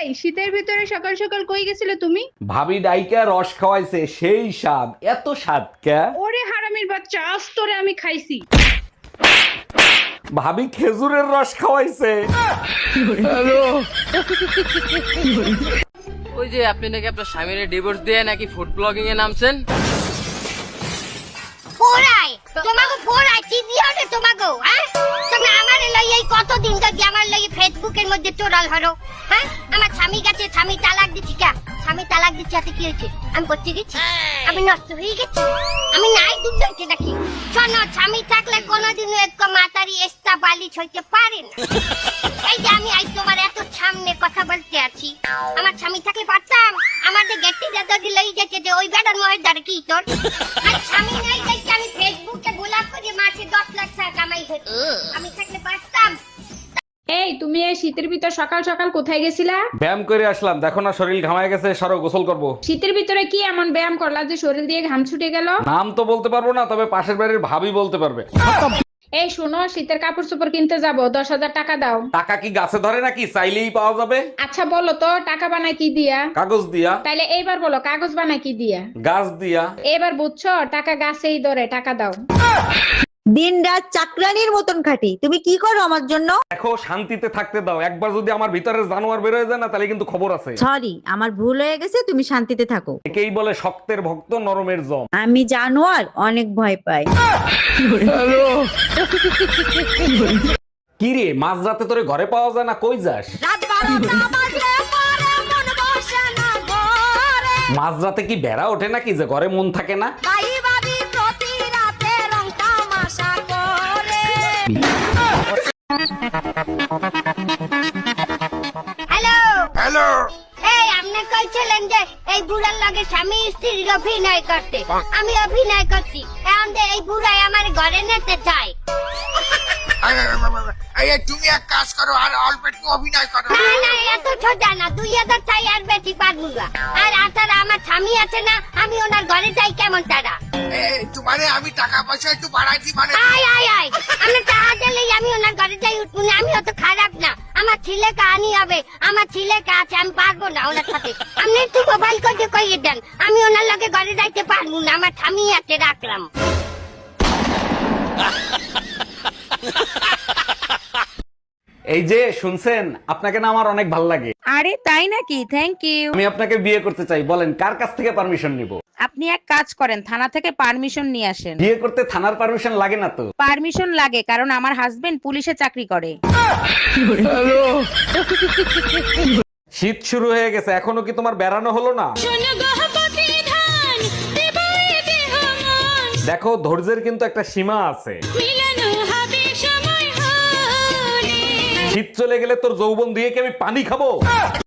এই শীতের ভিতরে সকাল সকাল কই গেছিলে তুমি? ভাবি ডাইকা রস খাওয়াইছে সেই স্বাদ, এত স্বাদ কে? ওরে হারামির বাচ্চা, আজ তোরে আমি খাইছি। ভাবি খেজুরের রস খাওয়াইছে। ওই যে আপনি নাকি আপনার স্বামীর ডিভোর্স দিয়ে নাকি ফুড ব্লগিং এ নামছেন। পোড়াই তোমাকে পোড়াই চিনিও না তোমাকে, হ্যাঁ? তুমি আমার লই এই কতদিন ধরে আমার লই ফেসবুকের মধ্যে টোরাল হরো, হ্যাঁ? আমার স্বামী কাছে স্বামী তালাক দিছি কা? স্বামী তালাক দিচ্ছে এতে কি হয়েছে? আমি করতে গেছি, আমি নষ্ট হয়ে গেছি, আমি নাই দুধ হইতে নাকি? শোনো, স্বামী থাকলে কোনোদিনও এক মাতারি এস্তা বালিশ হইতে পারে না। এই যে আমি আজ তোমার এত সামনে কথা বলতে আছি, আমার স্বামী থাকলে পারতাম আমাদের গেটটি দাদি লই যেতে যে ওই বেড়ার মহের দ্বারা কি তোর আর স্বামী নাই দেখতে আমি ফেসবুকে গোলাপ করে মাসে 10 লাখ টাকা কামাই হতো, আমি থাকলে পারতাম। এই তুমি এই শীতের ভিতর সকাল সকাল কোথায় গেছিলা? ব্যায়াম করে আসলাম, দেখো না শরীর ঘামায় গেছে, সরো গোসল করব। শীতের ভিতরে কি এমন ব্যায়াম করলা যে শরীর দিয়ে ঘাম ছুটে গেল? নাম তো বলতে পারবো না, তবে পাশের বাড়ির ভাবি বলতে পারবে। এই শোনো, শীতের কাপড় চোপড় কিনতে যাবো, 10,000 টাকা দাও। টাকা কি গাছে ধরে নাকি চাইলেই পাওয়া যাবে? আচ্ছা বলো তো, টাকা বানায় কি দিয়া? কাগজ দিয়া। তাইলে এইবার বলো, কাগজ বানায় কি দিয়া? গাছ দিয়া। এবার বুঝছো, টাকা গাছেই ধরে, টাকা দাও। দিন রাত চাকরানির মতন খাটি, তুমি কি করো আমার জন্য? দেখো শান্তিতে থাকতে দাও, একবার যদি আমার ভিতরের জানোয়ার বের হয়ে যায় না তাহলে কিন্তু খবর আছে। সরি, আমার ভুল হয়ে গেছে, তুমি শান্তিতে থাকো। একেই বলে শক্তের ভক্ত নরমের জম। আমি জানোয়ার অনেক ভয় পাই। কি রে, মাঝরাতে তোরে ঘরে পাওয়া যায় না, কই যাস? মাঝরাতে কি বেড়া ওঠে নাকি যে ঘরে মন থাকে না? হ্যালো হ্যালো, এই আপনি কইছিলেন যে এই বুড়ার লগে স্বামী স্ত্রীর অভিনয় করতে, আমি অভিনয় করছি, এখন যে এই বুড়াই আমার ঘরে নিতে চায়। তুমি এক কাজ করো আর অল্প একটু অভিনয় করো। না না, এত সোজা না, 2000 চাই আর বেশি পারবো না। আর তাছাড়া আমার স্বামী আছে না, আমি ওনার ঘরে যাই কেমন তারা? তোমারে আমি টাকা পয়সা একটু বাড়াই দিই মানে। আয় আয় আয়, আমি টাকা দিলেই আমি ওনার ঘরে যাই উঠবো না, আমি অত খারাপ না। আমার ছেলেকে আনি হবে, আমার ছেলেকে আছে, আমি পারবো না ওনার সাথে। আপনি একটু মোবাইল করে কইয়ে দেন, আমি ওনার লগে ঘরে যাইতে পারবো না, আমার স্বামী আছে, রাখলাম। এই যে শুনছেন, আপনাকে না আমার অনেক ভালো লাগে। আরে তাই নাকি? Thank you. আমি আপনাকে বিয়ে করতে চাই, বলেন কার কাছ থেকে পারমিশন নিব? আপনি এক কাজ করেন, থানা থেকে পারমিশন নিয়ে আসেন। বিয়ে করতে থানার পারমিশন লাগে না তো? পারমিশন লাগে, কারণ আমার হাজবেন্ড পুলিশে চাকরি করে। শীত শুরু হয়ে গেছে, এখনো কি তোমার বেড়ানো হলো না? দেখো, ধৈর্যের কিন্তু একটা সীমা আছে। শীত চলে গেলে তোর যৌবন দিয়ে কি আমি পানি খাবো?